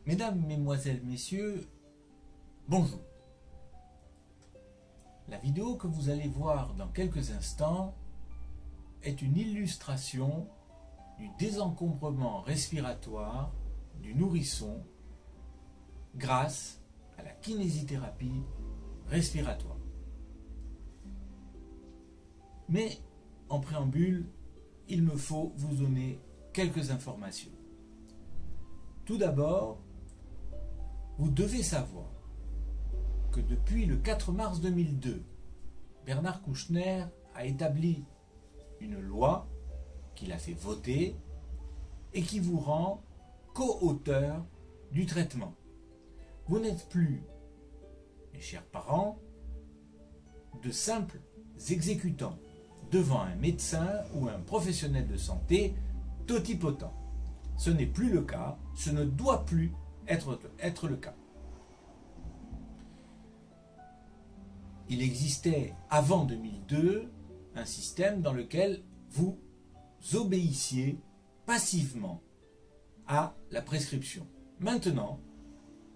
Mesdames, Mesdemoiselles, Messieurs, bonjour. La vidéo que vous allez voir dans quelques instants est une illustration du désencombrement respiratoire du nourrisson grâce à la kinésithérapie respiratoire. Mais en préambule, il me faut vous donner quelques informations. Tout d'abord, vous devez savoir que depuis le 4 mars 2002, Bernard Kouchner a établi une loi qu'il a fait voter et qui vous rend co-auteur du traitement. Vous n'êtes plus, mes chers parents, de simples exécutants devant un médecin ou un professionnel de santé totipotent. Ce n'est plus le cas, ce ne doit plus être le cas. Il existait avant 2002 un système dans lequel vous obéissiez passivement à la prescription. Maintenant,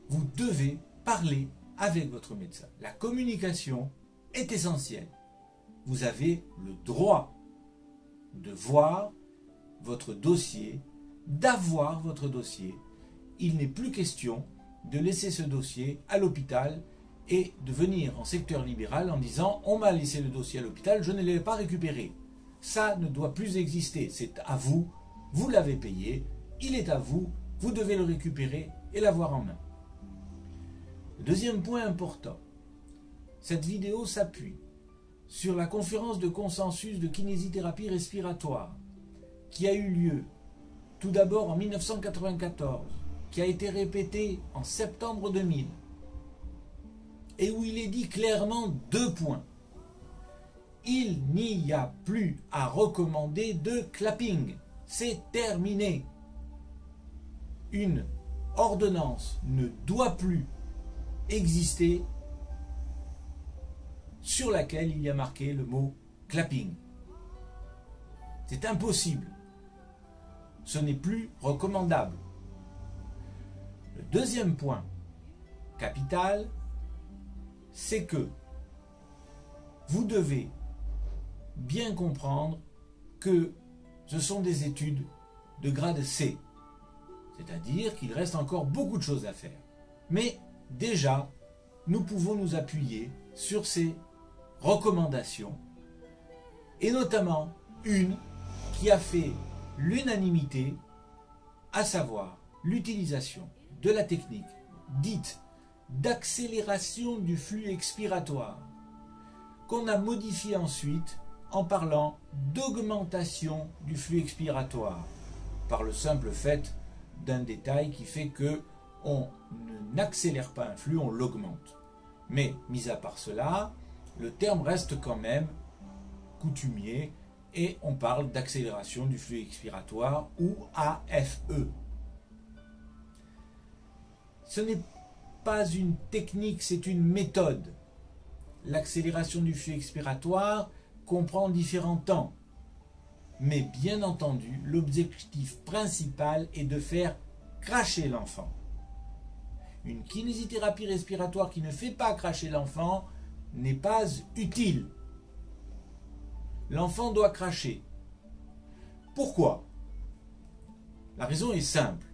vous devez parler avec votre médecin. La communication est essentielle. Vous avez le droit de voir votre dossier, d'avoir votre dossier. Il n'est plus question de laisser ce dossier à l'hôpital et de venir en secteur libéral en disant « on m'a laissé le dossier à l'hôpital, je ne l'ai pas récupéré ». Ça ne doit plus exister, c'est à vous, vous l'avez payé, il est à vous, vous devez le récupérer et l'avoir en main. Le deuxième point important, cette vidéo s'appuie sur la conférence de consensus de kinésithérapie respiratoire qui a eu lieu tout d'abord en 1994, qui a été répétée en septembre 2000, et où il est dit clairement 2 points. Il n'y a plus à recommander de clapping. C'est terminé. Une ordonnance ne doit plus exister sur laquelle il y a marqué le mot clapping. C'est impossible. Ce n'est plus recommandable. Le deuxième point capital, c'est que vous devez bien comprendre que ce sont des études de grade C. C'est-à-dire qu'il reste encore beaucoup de choses à faire. Mais déjà, nous pouvons nous appuyer sur ces recommandations, et notamment une qui a fait l'unanimité, à savoir l'utilisation de la technique dite d'accélération du flux expiratoire, qu'on a modifié ensuite en parlant d'augmentation du flux expiratoire, par le simple fait d'un détail qui fait que on n'accélère pas un flux, on l'augmente. Mais, mis à part cela, le terme reste quand même coutumier et on parle d'accélération du flux expiratoire ou AFE. Ce n'est pas une technique, c'est une méthode. L'accélération du flux expiratoire comprend différents temps. Mais bien entendu, l'objectif principal est de faire cracher l'enfant. Une kinésithérapie respiratoire qui ne fait pas cracher l'enfant n'est pas utile. L'enfant doit cracher. Pourquoi? La raison est simple.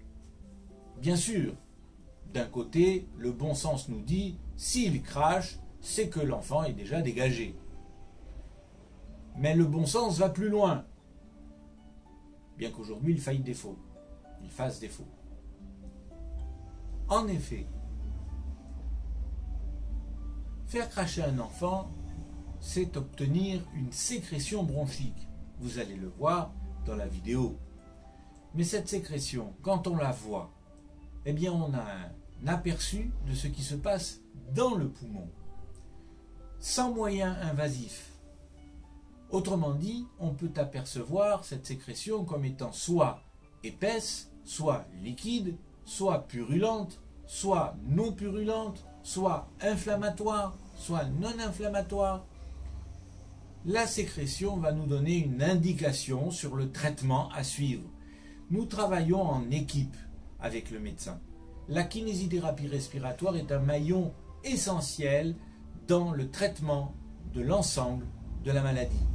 Bien sûr, d'un côté, le bon sens nous dit, s'il crache, c'est que l'enfant est déjà dégagé. Mais le bon sens va plus loin. Bien qu'aujourd'hui il fasse défaut. En effet, faire cracher un enfant, c'est obtenir une sécrétion bronchique. Vous allez le voir dans la vidéo. Mais cette sécrétion, quand on la voit, eh bien on a un aperçu de ce qui se passe dans le poumon, sans moyen invasif. Autrement dit, on peut apercevoir cette sécrétion comme étant soit épaisse, soit liquide, soit purulente, soit non purulente, soit inflammatoire, soit non inflammatoire. La sécrétion va nous donner une indication sur le traitement à suivre. Nous travaillons en équipe avec le médecin. la kinésithérapie respiratoire est un maillon essentiel dans le traitement de l'ensemble de la maladie.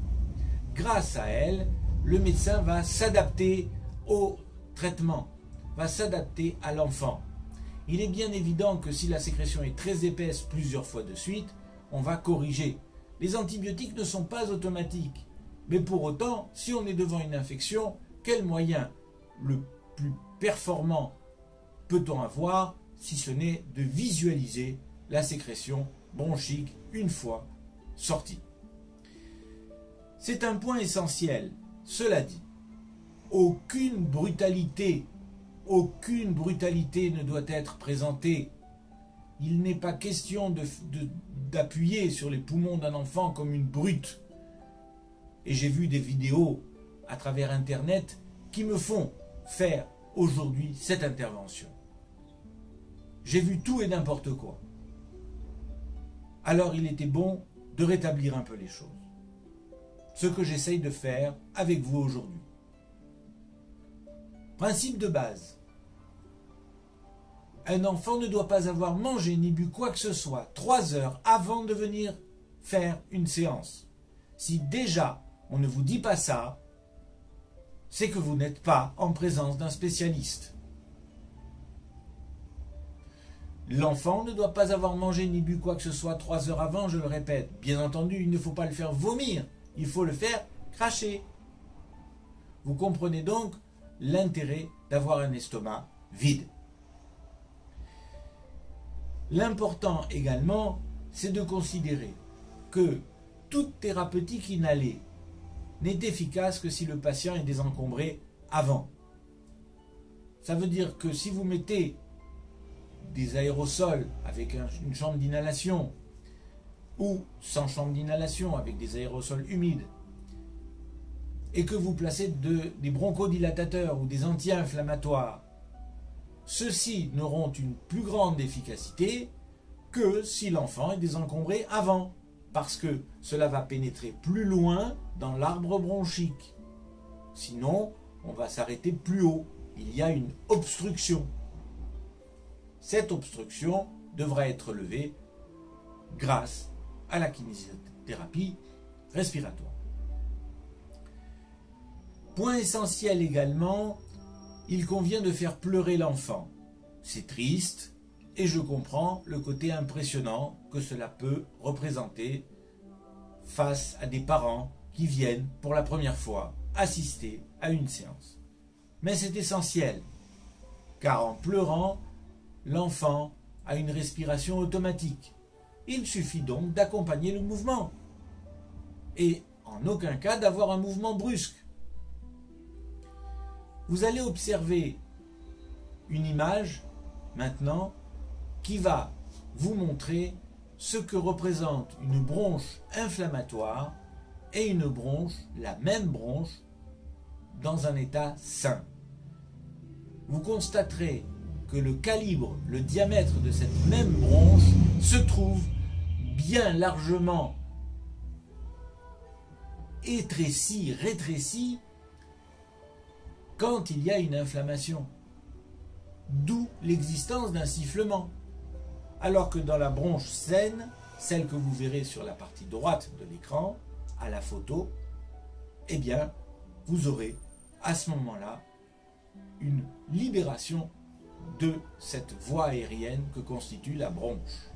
Grâce à elle, le médecin va s'adapter au traitement, va s'adapter à l'enfant. Il est bien évident que si la sécrétion est très épaisse plusieurs fois de suite, on va corriger. Les antibiotiques ne sont pas automatiques. Mais pour autant, si on est devant une infection, quel moyen le plus performant peut-on avoir si ce n'est de visualiser la sécrétion bronchique une fois sortie? C'est un point essentiel. Cela dit, aucune brutalité ne doit être présentée. Il n'est pas question d'appuyer sur les poumons d'un enfant comme une brute. Et j'ai vu des vidéos à travers Internet qui me font faire aujourd'hui cette intervention. J'ai vu tout et n'importe quoi. Alors il était bon de rétablir un peu les choses. Ce que j'essaye de faire avec vous aujourd'hui. Principe de base. Un enfant ne doit pas avoir mangé ni bu quoi que ce soit 3 heures avant de venir faire une séance. Si déjà on ne vous dit pas ça, c'est que vous n'êtes pas en présence d'un spécialiste. L'enfant ne doit pas avoir mangé ni bu quoi que ce soit 3 heures avant, je le répète. Bien entendu, il ne faut pas le faire vomir, il faut le faire cracher. Vous comprenez donc l'intérêt d'avoir un estomac vide. L'important également, c'est de considérer que toute thérapeutique inhalée n'est efficace que si le patient est désencombré avant. Ça veut dire que si vous mettez des aérosols avec une chambre d'inhalation ou sans chambre d'inhalation avec des aérosols humides et que vous placez des bronchodilatateurs ou des anti-inflammatoires, ceux-ci n'auront une plus grande efficacité que si l'enfant est désencombré avant, parce que cela va pénétrer plus loin dans l'arbre bronchique. Sinon, on va s'arrêter plus haut. Il y a une obstruction. Cette obstruction devra être levée grâce à la kinésithérapie respiratoire. Point essentiel également, il convient de faire pleurer l'enfant. C'est triste et je comprends le côté impressionnant que cela peut représenter face à des parents qui viennent pour la première fois assister à une séance. Mais c'est essentiel, car en pleurant, l'enfant a une respiration automatique. Il suffit donc d'accompagner le mouvement et en aucun cas d'avoir un mouvement brusque. Vous allez observer une image maintenant qui va vous montrer ce que représente une bronche inflammatoire et une bronche, la même bronche, dans un état sain. Vous constaterez que le calibre, le diamètre de cette même bronche se trouve bien largement étréci, rétréci quand il y a une inflammation. D'où l'existence d'un sifflement. Alors que dans la bronche saine, celle que vous verrez sur la partie droite de l'écran, à la photo, eh bien, vous aurez à ce moment-là une libération de cette voie aérienne que constitue la bronche.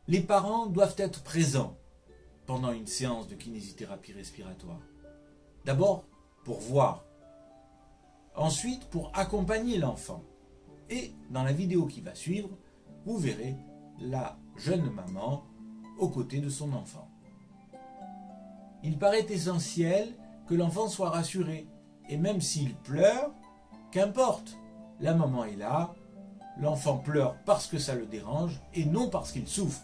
Les parents doivent être présents pendant une séance de kinésithérapie respiratoire. D'abord, pour voir. Ensuite, pour accompagner l'enfant. Et dans la vidéo qui va suivre, vous verrez la jeune maman aux côtés de son enfant. Il paraît essentiel que l'enfant soit rassuré. Et même s'il pleure, qu'importe. La maman est là, l'enfant pleure parce que ça le dérange et non parce qu'il souffre.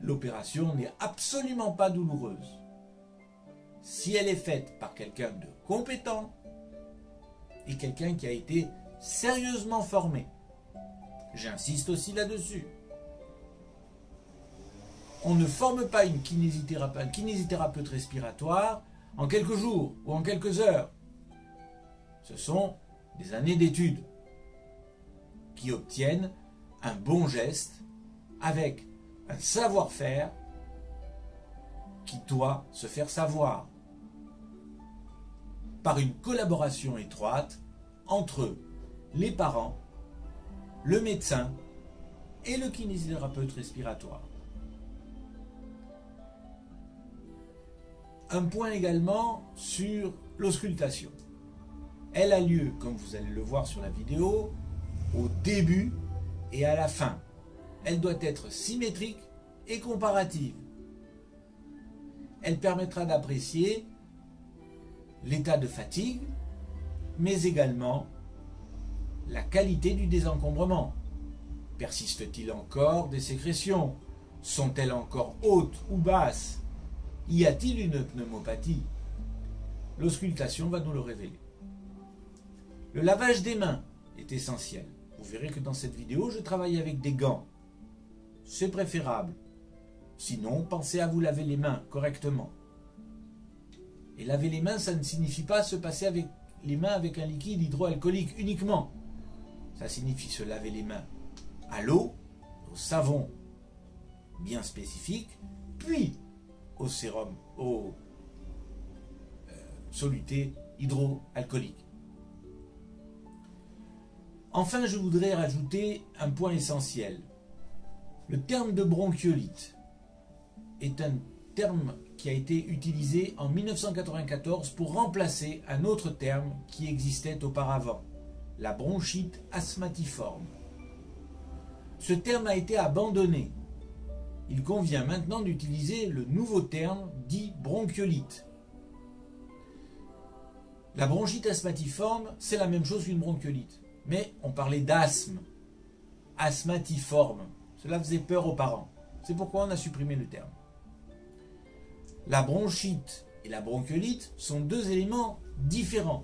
l'opération n'est absolument pas douloureuse. Si elle est faite par quelqu'un de compétent et quelqu'un qui a été sérieusement formé. J'insiste aussi là-dessus. On ne forme pas un kinésithérapeute respiratoire en quelques jours ou en quelques heures. Ce sont des années d'études qui obtiennent un bon geste avec un savoir-faire qui doit se faire savoir par une collaboration étroite entre les parents, le médecin et le kinésithérapeute respiratoire. Un point également sur l'auscultation. Elle a lieu, comme vous allez le voir sur la vidéo, au début et à la fin. Elle doit être symétrique et comparative. Elle permettra d'apprécier l'état de fatigue, mais également la qualité du désencombrement. Persiste-t-il encore des sécrétions? Sont-elles encore hautes ou basses? Y a-t-il une pneumopathie? L'auscultation va nous le révéler. Le lavage des mains est essentiel. Vous verrez que dans cette vidéo, je travaille avec des gants. C'est préférable. Sinon, pensez à vous laver les mains correctement. Et laver les mains, ça ne signifie pas se passer avec les mains avec un liquide hydroalcoolique uniquement. Ça signifie se laver les mains à l'eau, au savon bien spécifique, puis au sérum, au soluté hydroalcoolique. Enfin, je voudrais rajouter un point essentiel. Le terme de bronchiolite est un terme qui a été utilisé en 1994 pour remplacer un autre terme qui existait auparavant, la bronchite asthmatiforme. Ce terme a été abandonné. Il convient maintenant d'utiliser le nouveau terme dit bronchiolite. La bronchite asthmatiforme, c'est la même chose qu'une bronchiolite. Mais on parlait d'asthme, asthmatiforme. Cela faisait peur aux parents. C'est pourquoi on a supprimé le terme. La bronchite et la bronchiolite sont deux éléments différents.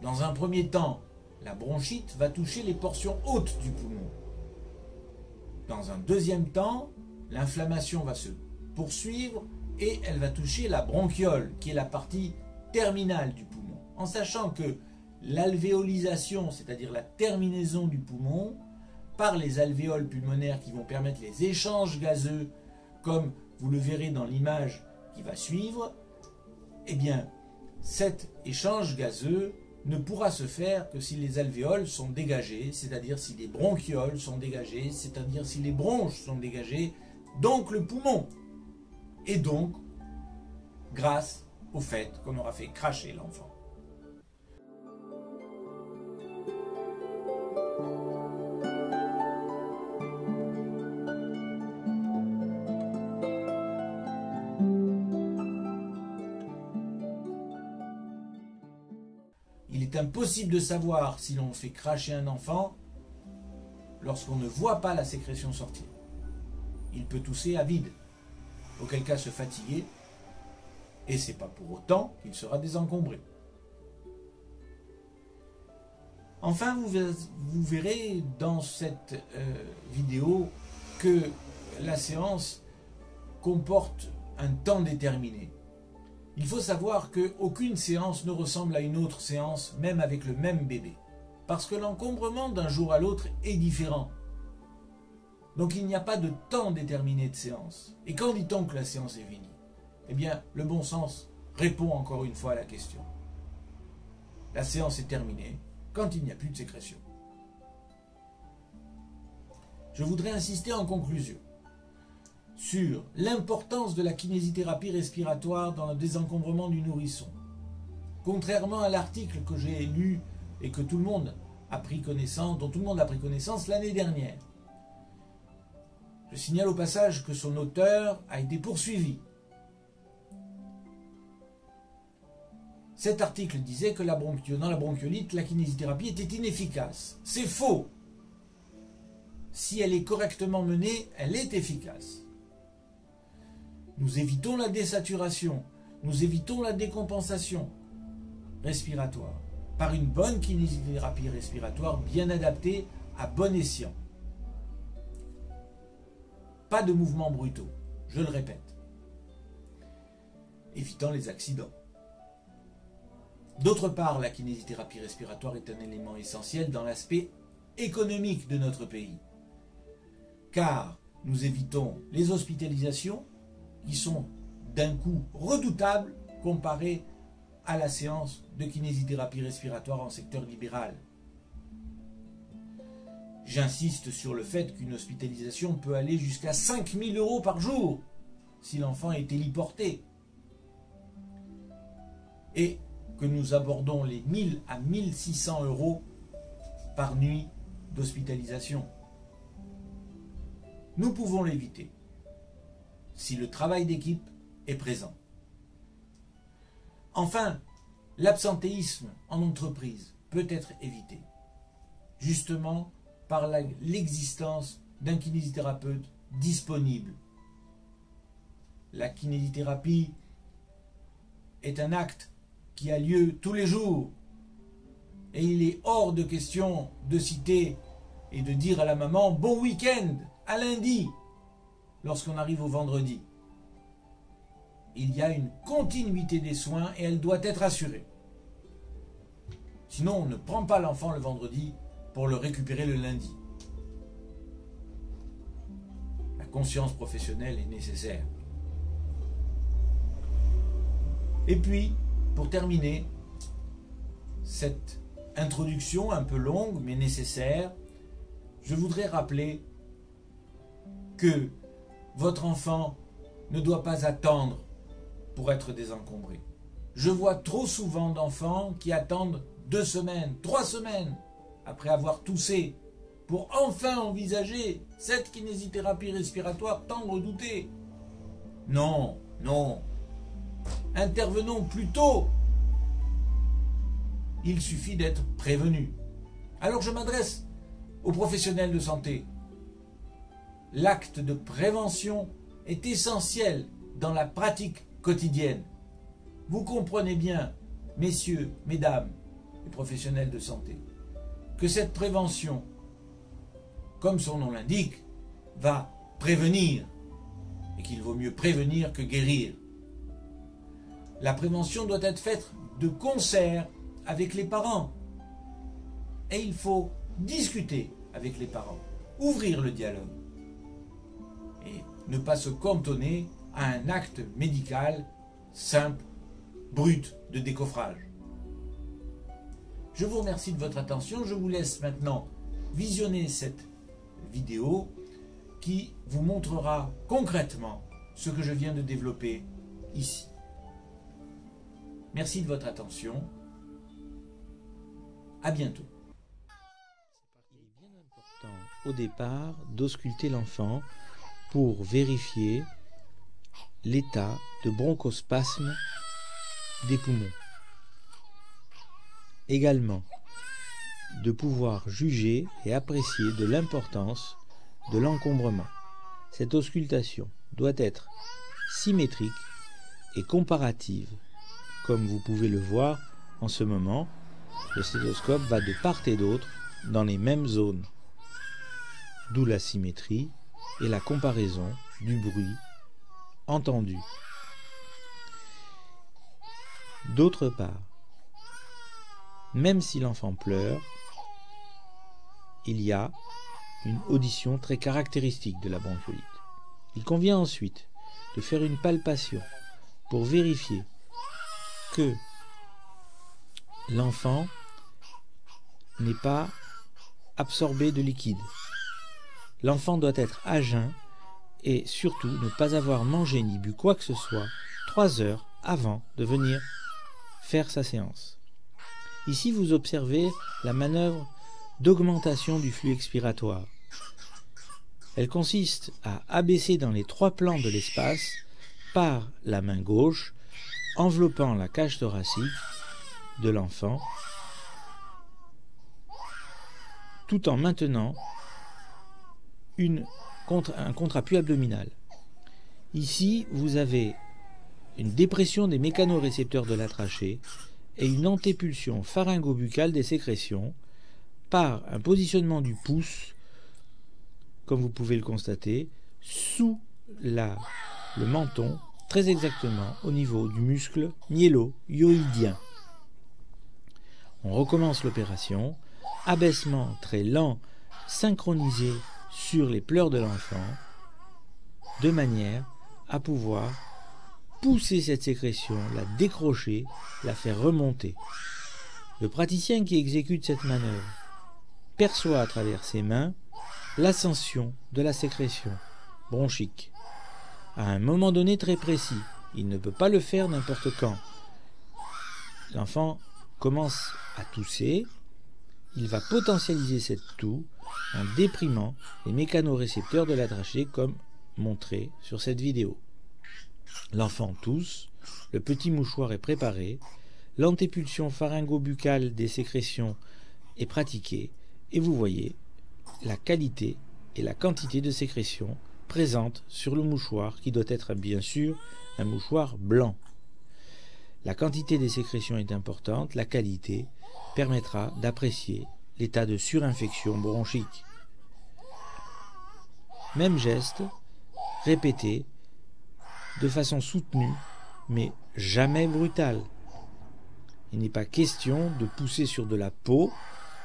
Dans un premier temps, la bronchite va toucher les portions hautes du poumon. Dans un deuxième temps, l'inflammation va se poursuivre et elle va toucher la bronchiole, qui est la partie terminale du poumon. En sachant que l'alvéolisation, c'est-à-dire la terminaison du poumon, par les alvéoles pulmonaires qui vont permettre les échanges gazeux, comme vous le verrez dans l'image qui va suivre, eh bien, cet échange gazeux ne pourra se faire que si les alvéoles sont dégagées, c'est-à-dire si les bronchioles sont dégagées, c'est-à-dire si les bronches sont dégagées, donc le poumon. Et donc, grâce au fait qu'on aura fait cracher l'enfant. Il est impossible de savoir si l'on fait cracher un enfant lorsqu'on ne voit pas la sécrétion sortir. Il peut tousser à vide, auquel cas se fatiguer, et c'est pas pour autant qu'il sera désencombré. Enfin, vous verrez dans cette vidéo que la séance comporte un temps déterminé. Il faut savoir qu'aucune séance ne ressemble à une autre séance, même avec le même bébé. Parce que l'encombrement d'un jour à l'autre est différent. Donc il n'y a pas de temps déterminé de séance. Et quand dit-on que la séance est finie? Eh bien, le bon sens répond encore une fois à la question. La séance est terminée quand il n'y a plus de sécrétion. Je voudrais insister en conclusion sur l'importance de la kinésithérapie respiratoire dans le désencombrement du nourrisson. Contrairement à l'article que j'ai lu et que tout le monde a pris connaissance, dont tout le monde a pris connaissance l'année dernière. Je signale au passage que son auteur a été poursuivi. Cet article disait que dans la bronchiolite, la kinésithérapie était inefficace. C'est faux. Si elle est correctement menée, elle est efficace. nous évitons la désaturation, nous évitons la décompensation respiratoire par une bonne kinésithérapie respiratoire bien adaptée à bon escient. Pas de mouvements brutaux, je le répète. Évitant les accidents. D'autre part, la kinésithérapie respiratoire est un élément essentiel dans l'aspect économique de notre pays. Car nous évitons les hospitalisations qui sont d'un coût redoutable comparé à la séance de kinésithérapie respiratoire en secteur libéral. J'insiste sur le fait qu'une hospitalisation peut aller jusqu'à 5 000 € par jour si l'enfant est héliporté. Et que nous abordons les 1 000 à 1 600 € par nuit d'hospitalisation. Nous pouvons l'éviter si le travail d'équipe est présent. Enfin, l'absentéisme en entreprise peut être évité, justement par l'existence d'un kinésithérapeute disponible. La kinésithérapie est un acte qui a lieu tous les jours et il est hors de question de citer et de dire à la maman « bon week-end, à lundi » lorsqu'on arrive au vendredi. Il y a une continuité des soins et elle doit être assurée. Sinon, on ne prend pas l'enfant le vendredi pour le récupérer le lundi. La conscience professionnelle est nécessaire. Et puis, pour terminer, cette introduction un peu longue mais nécessaire, je voudrais rappeler que votre enfant ne doit pas attendre pour être désencombré. Je vois trop souvent d'enfants qui attendent 2 semaines, 3 semaines après avoir toussé pour enfin envisager cette kinésithérapie respiratoire tant redoutée. Non, non. Intervenons plus tôt. Il suffit d'être prévenu. Alors je m'adresse aux professionnels de santé. L'acte de prévention est essentiel dans la pratique quotidienne. Vous comprenez bien, messieurs, mesdames, les professionnels de santé, que cette prévention, comme son nom l'indique, va prévenir, et qu'il vaut mieux prévenir que guérir. La prévention doit être faite de concert avec les parents. Et il faut discuter avec les parents, ouvrir le dialogue. Et ne pas se cantonner à un acte médical simple, brut, de décoffrage. Je vous remercie de votre attention. Je vous laisse maintenant visionner cette vidéo qui vous montrera concrètement ce que je viens de développer ici. Merci de votre attention. À bientôt. Il est bien important au départ d'ausculter l'enfant pour vérifier l'état de bronchospasme des poumons. Également, de pouvoir juger et apprécier de l'importance de l'encombrement. Cette auscultation doit être symétrique et comparative. Comme vous pouvez le voir en ce moment, le stéthoscope va de part et d'autre dans les mêmes zones. D'où la symétrie et la comparaison du bruit entendu. D'autre part, même si l'enfant pleure, il y a une audition très caractéristique de la bronchiolite. Il convient ensuite de faire une palpation pour vérifier que l'enfant n'est pas absorbé de liquide. L'enfant doit être à jeun et surtout ne pas avoir mangé ni bu quoi que ce soit 3 heures avant de venir faire sa séance. Ici, vous observez la manœuvre d'augmentation du flux expiratoire. Elle consiste à abaisser dans les 3 plans de l'espace par la main gauche, enveloppant la cage thoracique de l'enfant, tout en maintenant un contre-appui abdominal. Ici, vous avez une dépression des mécanorécepteurs de la trachée et une antépulsion pharyngo-buccale des sécrétions par un positionnement du pouce, comme vous pouvez le constater, sous le menton, très exactement au niveau du muscle myélo-hyoïdien. On recommence l'opération, abaissement très lent, synchronisé sur les pleurs de l'enfant, de manière à pouvoir pousser cette sécrétion, la décrocher, la faire remonter. Le praticien qui exécute cette manœuvre perçoit à travers ses mains l'ascension de la sécrétion bronchique. À un moment donné très précis, il ne peut pas le faire n'importe quand. L'enfant commence à tousser, il va potentialiser cette toux en déprimant les mécanorécepteurs de la trachée comme montré sur cette vidéo. L'enfant tousse, le petit mouchoir est préparé, l'antépulsion pharyngo-buccale des sécrétions est pratiquée et vous voyez la qualité et la quantité de sécrétions présentes sur le mouchoir qui doit être bien sûr un mouchoir blanc. La quantité des sécrétions est importante, la qualité permettra d'apprécier l'état de surinfection bronchique. Même geste, répété de façon soutenue, mais jamais brutale. Il n'est pas question de pousser sur de la peau,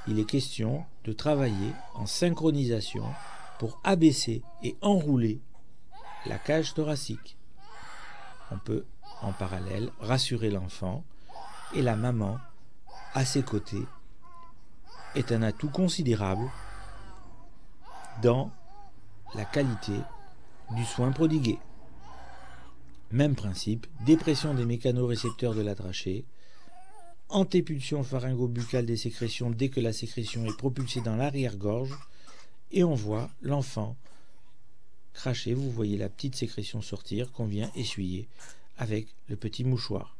il est question de travailler en synchronisation pour abaisser et enrouler la cage thoracique. On peut en parallèle rassurer l'enfant et la maman à ses côtés est un atout considérable dans la qualité du soin prodigué. Même principe, dépression des mécanorécepteurs de la trachée, antépulsion pharyngo-buccale des sécrétions dès que la sécrétion est propulsée dans l'arrière-gorge et on voit l'enfant cracher, vous voyez la petite sécrétion sortir qu'on vient essuyer avec le petit mouchoir.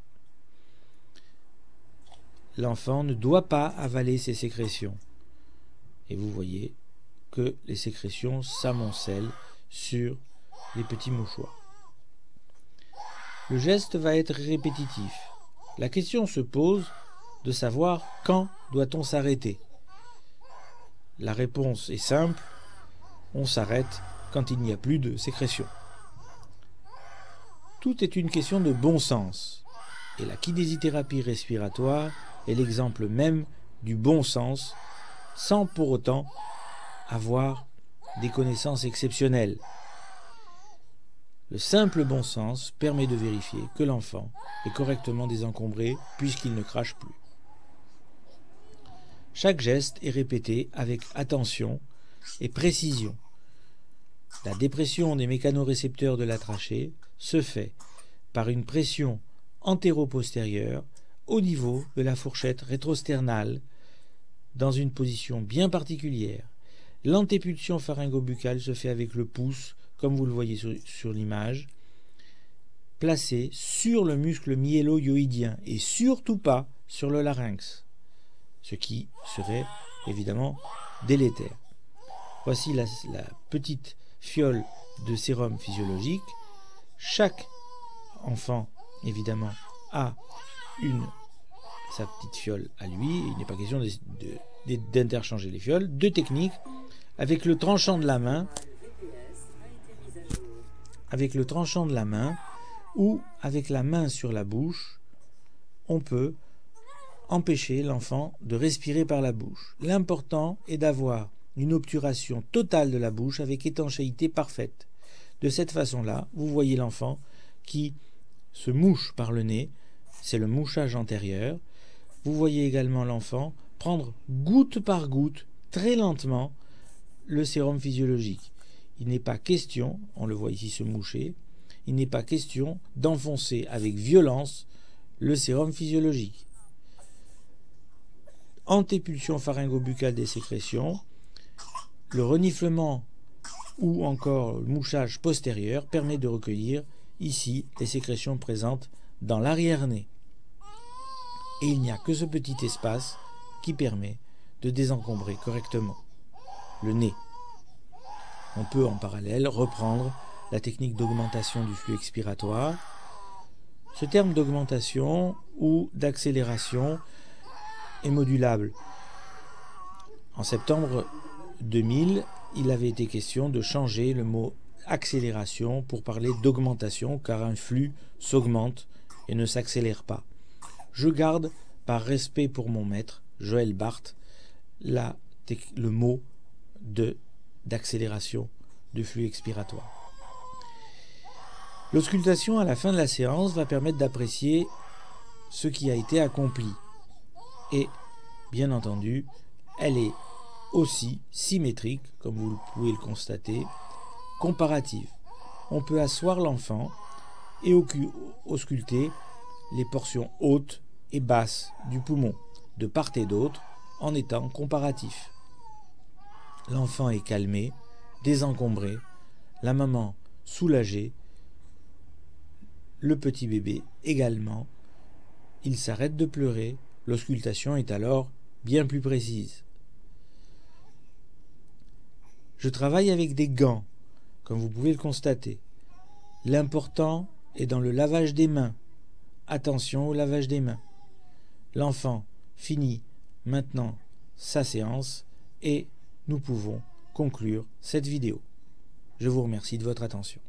L'enfant ne doit pas avaler ses sécrétions et vous voyez que les sécrétions s'amoncellent sur les petits mouchoirs. Le geste va être répétitif. La question se pose de savoir quand doit-on s'arrêter. La réponse est simple, on s'arrête quand il n'y a plus de sécrétion. Tout est une question de bon sens, et la kinésithérapie respiratoire est l'exemple même du bon sens, sans pour autant avoir des connaissances exceptionnelles. Le simple bon sens permet de vérifier que l'enfant est correctement désencombré puisqu'il ne crache plus. Chaque geste est répété avec attention et précision. La dépression des mécanorécepteurs de la trachée se fait par une pression antéro-postérieure au niveau de la fourchette rétrosternale dans une position bien particulière. L'antépulsion pharyngo-buccale se fait avec le pouce, comme vous le voyez sur l'image, placé sur le muscle myélo-hyoïdien et surtout pas sur le larynx, ce qui serait évidemment délétère. Voici la petite fiole de sérum physiologique. Chaque enfant, évidemment, a sa petite fiole à lui. Il n'est pas question d'interchanger les fioles. Deux techniques, avec le tranchant de la main, ou avec la main sur la bouche, on peut empêcher l'enfant de respirer par la bouche. L'important est d'avoir une obturation totale de la bouche avec étanchéité parfaite. De cette façon-là, vous voyez l'enfant qui se mouche par le nez, c'est le mouchage antérieur. Vous voyez également l'enfant prendre goutte par goutte, très lentement, le sérum physiologique. Il n'est pas question, on le voit ici se moucher, il n'est pas question d'enfoncer avec violence le sérum physiologique. Antépulsion pharyngo-buccale des sécrétions, le reniflement ou encore le mouchage postérieur permet de recueillir ici les sécrétions présentes dans l'arrière-nez. Et il n'y a que ce petit espace qui permet de désencombrer correctement le nez. On peut en parallèle reprendre la technique d'augmentation du flux expiratoire. Ce terme d'augmentation ou d'accélération est modulable. En septembre 2000, il avait été question de changer le mot accélération pour parler d'augmentation, car un flux s'augmente et ne s'accélère pas. Je garde, par respect pour mon maître, Joël Barthes, le mot d'accélération du flux expiratoire. L'auscultation à la fin de la séance va permettre d'apprécier ce qui a été accompli. Et, bien entendu, elle est aussi symétrique, comme vous pouvez le constater, comparative. On peut asseoir l'enfant et ausculter les portions hautes et basses du poumon, de part et d'autre, en étant comparatif. L'enfant est calmé, désencombré, la maman soulagée, le petit bébé également. Il s'arrête de pleurer, l'auscultation est alors bien plus précise. Je travaille avec des gants, comme vous pouvez le constater. L'important est dans le lavage des mains. Attention au lavage des mains. L'enfant finit maintenant sa séance et nous pouvons conclure cette vidéo. Je vous remercie de votre attention.